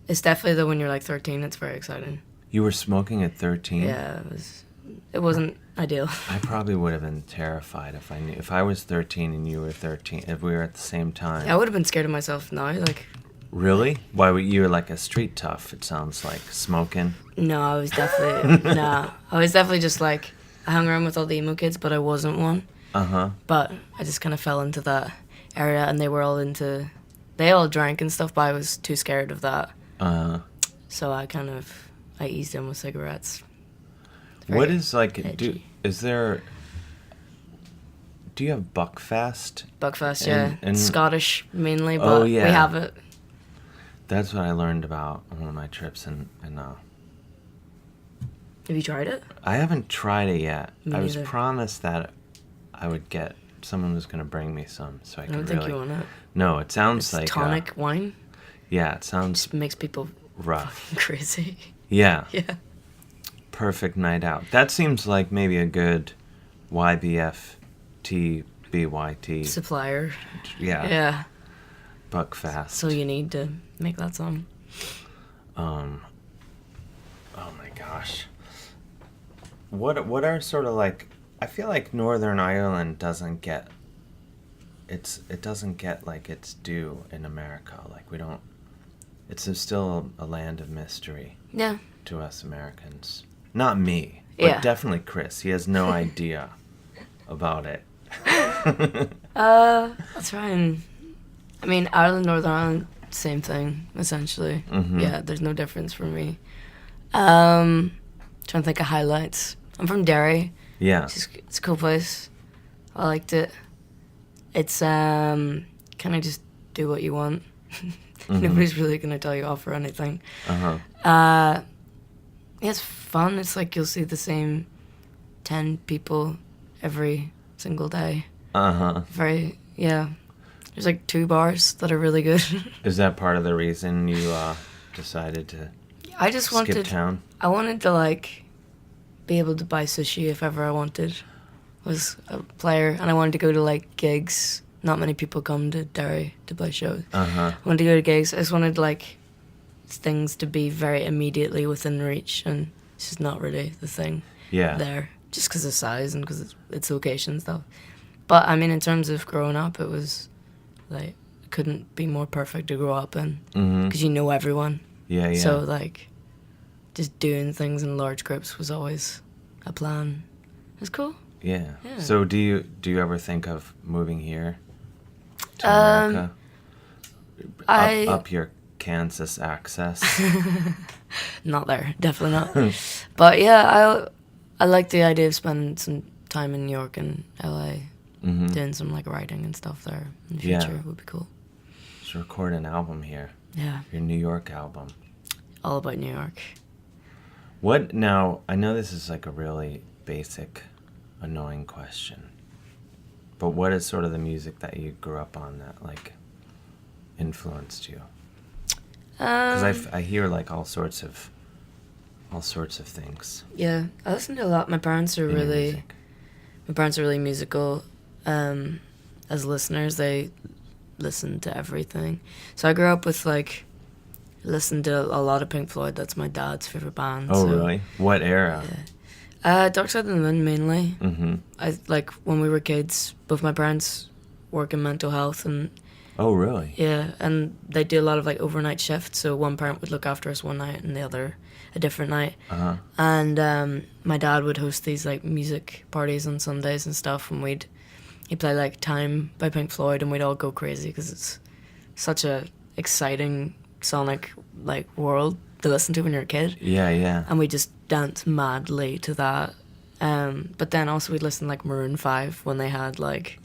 It's definitely though when you're like 13, it's very exciting. You were smoking at 13? Yeah, it wasn't ideal. I probably would have been terrified if I was 13 and you were 13, if we were at the same time. Yeah, I would have been scared of myself now, like. Really? Why were you like a street tough, it sounds like, smoking? No, I was definitely, I was definitely just like, I hung around with all the emo kids, but I wasn't one. Uh-huh. But I just kind of fell into that area and they all drank and stuff, but I was too scared of that. Uh-huh. So I eased in with cigarettes. What is like, edgy. do you have Buckfast? Buckfast, yeah. And Scottish mainly, but we have it. That's what I learned about on one of my trips and Have you tried it? I haven't tried it yet. Me I was neither. promised that someone was going to bring me some so I could I don't think you want it. No, it sounds It's like tonic wine. Yeah, it sounds Just makes people rough. crazy. Yeah. Yeah. Perfect night out. That seems like maybe a good YBFTBYT. Supplier. Yeah. Yeah. Buckfast. So you need to make that song. Oh my gosh. What are sort of like, I feel like Northern Ireland doesn't get like its due in America. Like it's still a land of mystery. Yeah. To us Americans. Not me, but Yeah. definitely Chris. He has no idea about it. I'll try and... I mean, Ireland, Northern Ireland, same thing, essentially. Mm-hmm. Yeah, there's no difference for me. Trying to think of highlights. I'm from Derry. Yeah. It's a cool place. I liked it. It's kind of just do what you want. Mm-hmm. Nobody's really going to tell you off or anything. Uh-huh. Yeah, it's fun. It's like you'll see the same 10 people every single day. Uh-huh. There's like 2 bars that are really good. Is that part of the reason you decided to I just skip town? I wanted to like be able to buy sushi if ever I wanted. I was a player and I wanted to go to like gigs. Not many people come to Derry to play shows. Uh-huh. I wanted to go to gigs. I just wanted like things to be very immediately within reach, and it's just not really the thing there. Just because of size and because its location and stuff. But I mean, in terms of growing up, it was like it couldn't be more perfect to grow up in because you know everyone. Yeah. So like, just doing things in large groups was always a plan. It's cool. Yeah. Yeah. So do you ever think of moving here to America? Up your Kansas access? Not there, definitely not. But yeah, I like the idea of spending some time in New York and LA, doing some like writing and stuff there in the future. Would be cool. Just record an album here. Yeah. Your New York album. All about New York. What now? I know this is like a really basic, annoying question, but what is sort of the music that you grew up on that like influenced you? Because I hear like all sorts of things. Yeah, I listen to a lot. My parents are really musical. As listeners, they listen to everything. So I grew up with like, listened to a lot of Pink Floyd. That's my dad's favorite band. Oh, so, really? What era? Dark Side of the Moon mainly. Mm-hmm. I like when we were kids. Both my parents work in mental health, and Oh, really? yeah, and they do a lot of like overnight shifts. So one parent would look after us one night, and the other a different night. Uh-huh. And my dad would host these like music parties on Sundays and stuff, and he'd play like Time by Pink Floyd, and we'd all go crazy because it's such a exciting sonic like world to listen to when you're a kid. Yeah, yeah. And we just dance madly to that. But then also we'd listen like Maroon 5 when they had like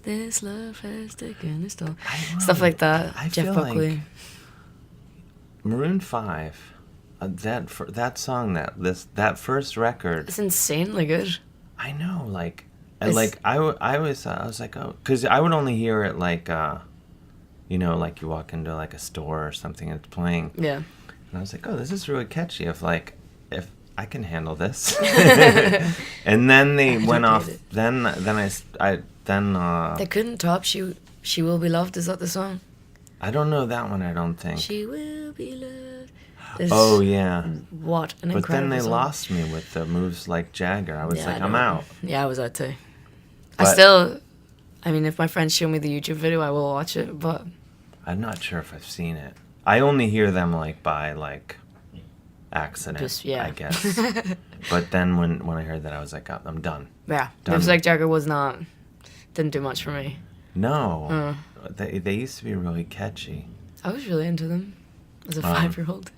This Love Has Taken Its Toll, stuff like that. I Jeff feel Buckley. like Maroon 5, that song, that first record. It's insanely good. I know, like, I was like, oh, because I would only hear it like, like you walk into like a store or something and it's playing. Yeah. And I was like, oh, this is really catchy. If I can handle this. And then they went off. it. Then They couldn't top She Will Be Loved. Is that the song? I don't know that one. I don't think. She will be loved. Oh yeah. What an But incredible then they song. lost me with the moves like Jagger. I was Yeah, like, I I'm know. out. Yeah, I was out too. But- I mean, if my friends show me the YouTube video, I will watch it, but I'm not sure if I've seen it. I only hear them like by like accident, Just, yeah. I guess. But then when I heard that, I was like, oh, I'm done. yeah. Done. Moves Like Jagger didn't do much for me. No, they used to be really catchy. I was really into them as a 5-year-old.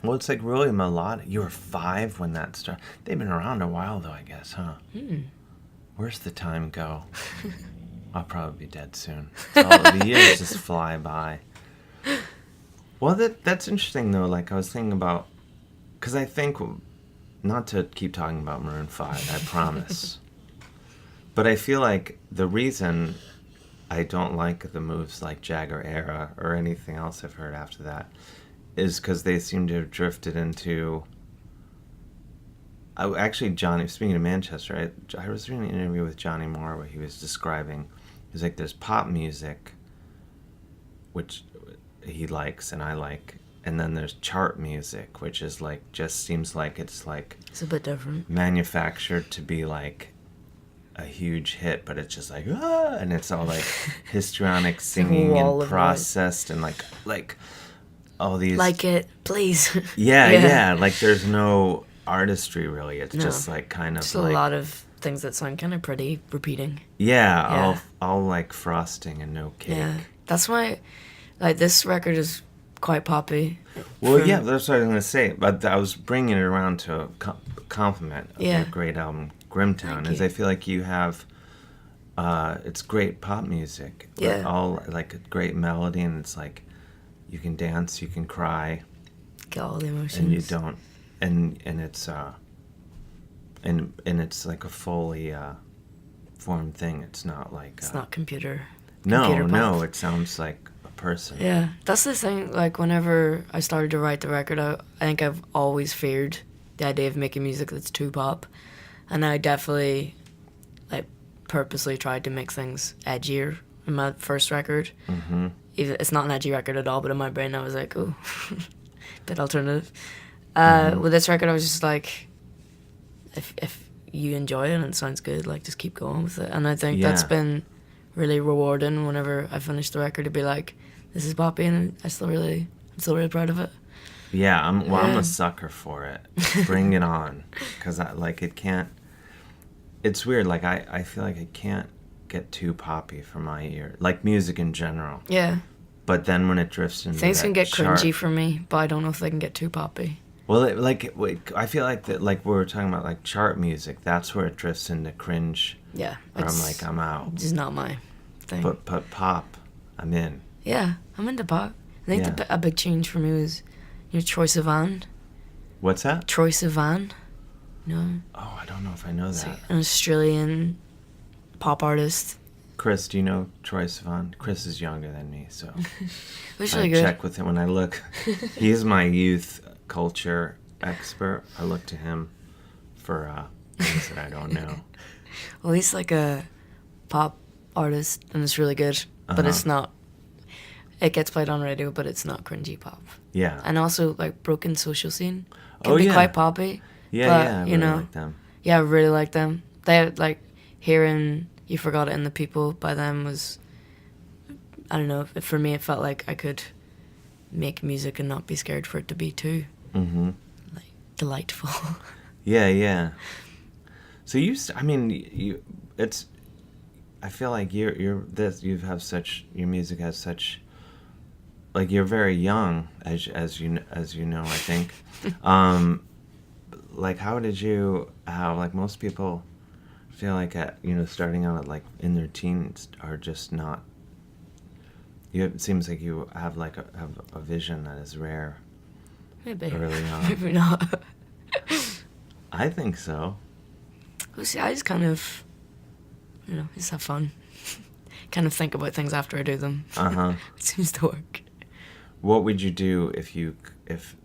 Well, it's like really melodic. You were 5 when that started. They've been around a while though, I guess, huh? Where's the time go? I'll probably be dead soon. The years just fly by. Well, that's interesting though. Like I was thinking about, because I think, not to keep talking about Maroon 5, I promise. But I feel like the reason I don't like the Moves Like Jagger era or anything else I've heard after that is because they seem to have drifted into. Actually, speaking of Manchester, I was reading an interview with Johnny Moore where he was describing, he's like, there's pop music, which he likes and I like, and then there's chart music, which is like, just seems like it's a bit different. manufactured to be like a huge hit, but it's just like, and it's all like histrionic singing and processed and like all these. Like it, please. Yeah, like there's no artistry really. It's just like kind of Just like a lot of things that sound kind of pretty repeating. Yeah. All like frosting and no cake. Yeah, that's why, like, this record is quite poppy. Well, yeah, that's what I was gonna say. But I was bringing it around to a compliment of your great album, Grimtown. Is I feel like you have, it's great pop music. Yeah. All like a great melody, and it's like, you can dance, you can cry, Get all the emotions. and you don't, and it's and it's like a fully formed thing. It's not like It's not computer. No, computer no, pop. it sounds like a person. Yeah, that's the thing. Like, whenever I started to write the record, I think I've always feared the idea of making music that's too pop, and I definitely, like, purposely tried to make things edgier in my first record. Mm-hmm. It's not an edgy record at all, but in my brain I was like, oh, bit alternative. With this record, I was just like, if you enjoy it and it sounds good, like, just keep going with it. And I think that's been really rewarding whenever I finish the record to be like, this is poppy, and I'm still really proud of it. Yeah, I'm a sucker for it. Bring it on, because it can't. It's weird. Like I feel like it can't get too poppy for my ear, like music in general. Yeah. But then when it drifts into Things that can get chart, cringy for me, but I don't know if they can get too poppy. Well, I feel like that. Like we were talking about, like chart music. That's where it drifts into cringe. Yeah. Where I'm like, I'm out. Just not my thing. But pop, I'm in. Yeah, I'm into pop. I think a big change for me was, Troye Sivan. What's that? Troye Sivan. No. Oh, I don't know if I know that. An Australian pop artist. Chris, do you know Troye Sivan? Chris is younger than me, so It's really I good. check with him when I look. He's my youth culture expert. I look to him for things that I don't know. Well, he's like a pop artist, and it's really good. But it's not. It gets played on radio, but it's not cringy pop. Yeah. And also, like, Broken Social Scene can be quite poppy. Yeah, but, yeah, I you really know, like them. yeah, I really like them. They, like, hearing You Forgot It in the People by them was, I don't know, for me it felt like I could make music and not be scared for it to be too, like, delightful. Yeah, yeah. So I mean, I feel like your music has such, like, you're very young, as you know, I think. Like, like, most people feel like, starting out at, like, in their teens are just not, it seems like you have, like, a vision that is rare. Maybe. Early on. Maybe not. I think so. Well, see, I just kind of, just have fun. Kind of think about things after I do them. Uh-huh. It seems to work. What would you do if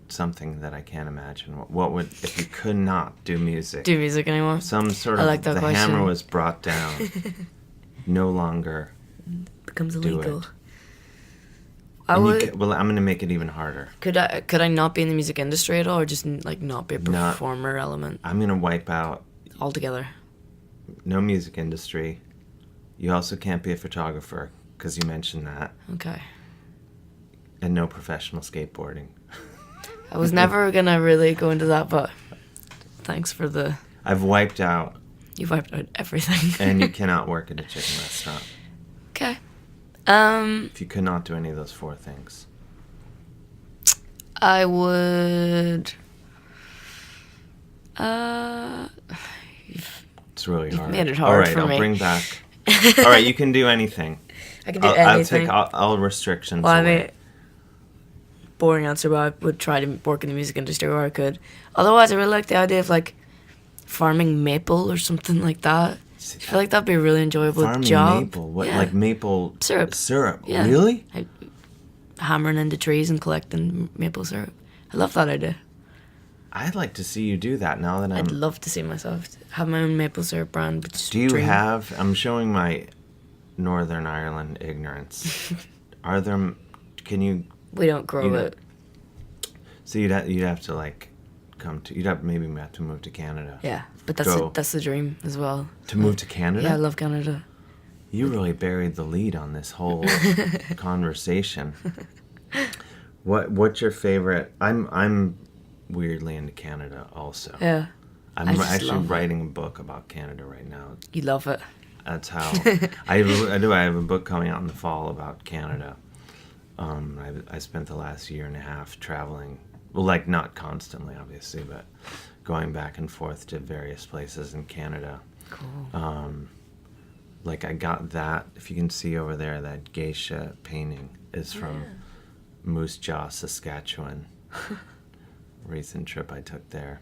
something that I can't imagine? What would, if you could not do music? Do music anymore? Some sort of, I like that the question. hammer was brought down. No longer Becomes do illegal. it. I would. Well, I'm gonna make it even harder. Could I not be in the music industry at all, or just like not be a performer element I'm gonna wipe out altogether? no music industry. You also can't be a photographer, because you mentioned that. Okay. And no professional skateboarding. I was never gonna really go into that, but thanks for the. I've wiped out. You've wiped out everything. And you cannot work at a chicken restaurant. Okay. If you could not do any of those 4 things. I would. It's really hard. Made it hard All right, for I'll me. bring back. All right, you can do anything. I can do anything. I'll take all restrictions Well, away. I mean, boring answer, but I would try to work in the music industry where I could. Otherwise, I really like the idea of, like, farming maple or something like that. I feel like that'd be a really enjoyable Farming job. maple? What, Yeah. like maple Syrup? Syrup? Yeah. Really? Hammering into trees and collecting maple syrup. I love that idea. I'd like to see you do that now that I'm... I'd love to see myself have my own maple syrup brand. But just Do you dream. have... I'm showing my Northern Ireland ignorance. Are there... Can you... We don't grow it. So you'd have to, like, you'd have to move to Canada. Yeah, but that's the dream as well. To move to Canada? Yeah, I love Canada. You really buried the lead on this whole conversation. What's your favorite? I'm weirdly into Canada also. Yeah. I'm actually writing a book about Canada right now. You love it. That's how I do. I have a book coming out in the fall about Canada. I spent the last year and a half traveling. Well, like, not constantly, obviously, but going back and forth to various places in Canada. Cool. Like, I got that, if you can see over there, that geisha painting is from Moose Jaw, Saskatchewan. Recent trip I took there.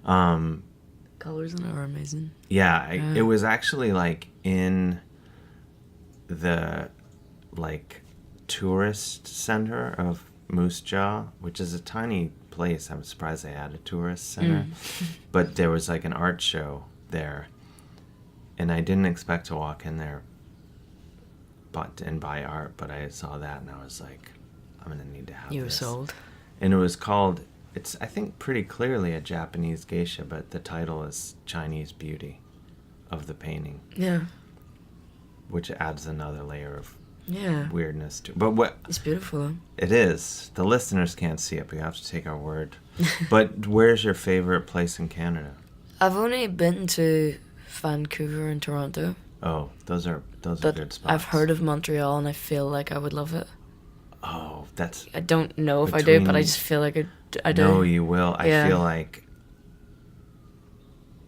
Colors in it are amazing. Yeah, it was actually, like, in the, like, tourist center of Moose Jaw, which is a tiny place. I'm surprised they had a tourist center. But there was, like, an art show there. And I didn't expect to walk in there and buy art, but I saw that and I was like, I'm going to need to have this. You were sold. And it was called, it's, I think, pretty clearly a Japanese geisha, but the title is Chinese Beauty of the painting. Yeah. Which adds another layer of weirdness to it. But it's beautiful. It is. The listeners can't see it, but you have to take our word. But where's your favorite place in Canada? I've only been to Vancouver and Toronto. Oh, those are good spots. I've heard of Montreal and I feel like I would love it. Oh, that's... I don't know if I do, but I just feel like I do. No, you will. I feel like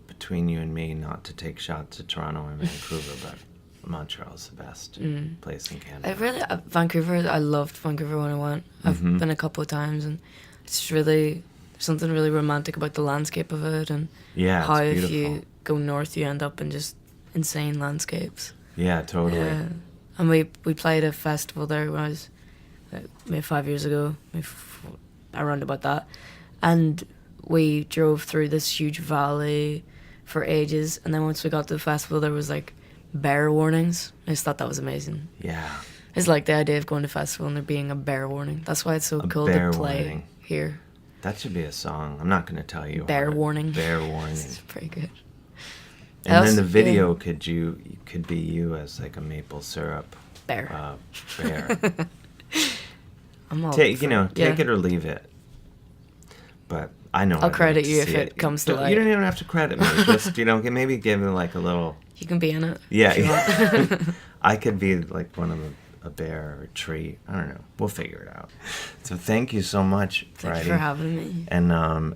between you and me, not to take shots at Toronto and Vancouver, but Montreal's the best place in Canada. Vancouver, I loved Vancouver when I went. I've been a couple of times and it's really... There's something really romantic about the landscape of it and how if you go north you end up in just insane landscapes. Yeah, totally. Yeah. And we played a festival there when I was maybe 5 years ago, around about that. And we drove through this huge valley for ages. And then once we got to the festival, there was like bear warnings. I just thought that was amazing. Yeah. It's like the idea of going to festival and there being a bear warning. That's why it's so cool to play warning. here. That should be a song. I'm not going to tell you. Bear warning. Bear warning. It's pretty good. And then the video could be you as like a maple syrup bear. Bear. I'm all take it or leave it. But I know I'll credit you if it comes to light. You don't even have to credit me. Just maybe give it like a little. You can be in it. Yeah. I could be like one of a bear or a tree. I don't know. We'll figure it out. So thank you so much, Bridie. Thanks for having me. And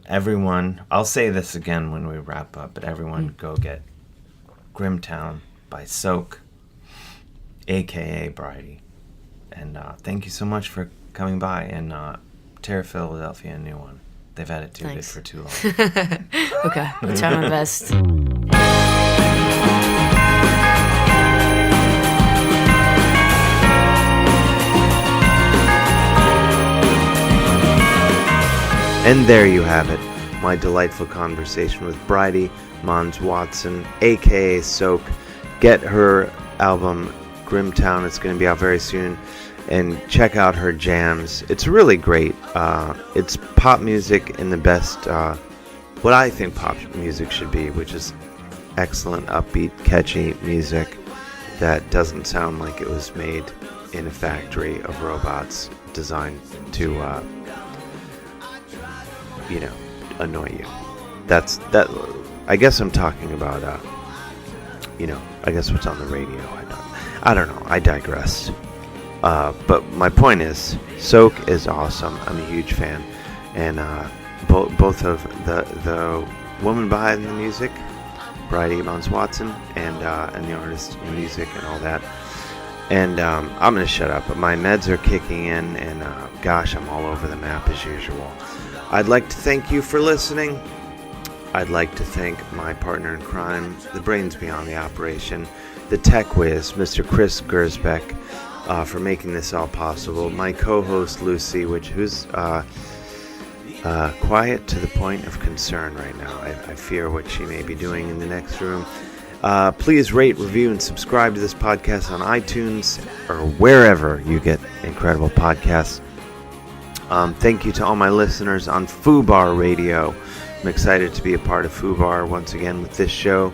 everyone, I'll say this again when we wrap up, but everyone go get Grimtown by Soak, a.k.a. Bridie. And thank you so much for coming by. And Terra Philadelphia, a new one. They've had it too good for too long. Okay, I'll try my best. And there you have it, my delightful conversation with Bridie Monds-Watson, a.k.a. Soak. Get her album, Grimtown. It's going to be out very soon. And check out her jams. It's really great. It's pop music in the best, what I think pop music should be, which is excellent, upbeat, catchy music that doesn't sound like it was made in a factory of robots designed to annoy you. That. I guess I'm talking about, I guess what's on the radio. I don't know. I digress. But my point is, Soak is awesome. I'm a huge fan, and both of the woman behind the music, Bridie Monds-Watson, and the artist in music and all that. And I'm gonna shut up. But my meds are kicking in, and gosh, I'm all over the map as usual. I'd like to thank you for listening. I'd like to thank my partner in crime, the brains behind the operation, the tech whiz, Mr. Chris Gersbeck, for making this all possible. My co-host Lucy, who's quiet to the point of concern right now. I fear what she may be doing in the next room. Please rate, review, and subscribe to this podcast on iTunes or wherever you get incredible podcasts. Thank you to all my listeners on FooBar Radio. I'm excited to be a part of FooBar once again with this show.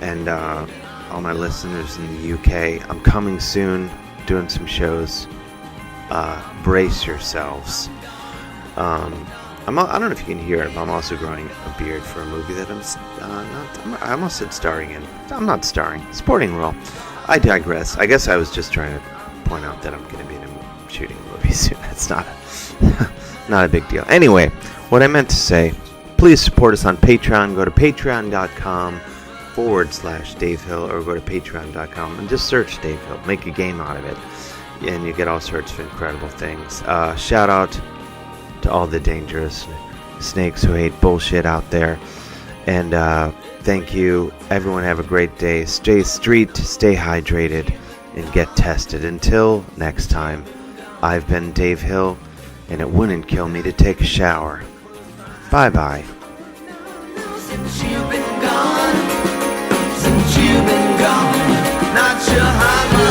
And all my listeners in the UK, I'm coming soon, doing some shows. Brace yourselves. I don't know if you can hear it, but I'm also growing a beard for a movie that I almost said starring in. I'm not starring. Sporting role. I digress. I guess I was just trying to point out that I'm going to be shooting a movie soon. It's not a big deal. Anyway, what I meant to say, please support us on Patreon. Go to patreon.com/Dave Hill, or go to patreon.com and just search Dave Hill. Make a game out of it, and you get all sorts of incredible things. Shout out to all the dangerous snakes who hate bullshit out there. And thank you. Everyone have a great day. Stay street, stay hydrated, and get tested. Until next time, I've been Dave Hill, and it wouldn't kill me to take a shower. Bye-bye. Since you've been gone, not sure how much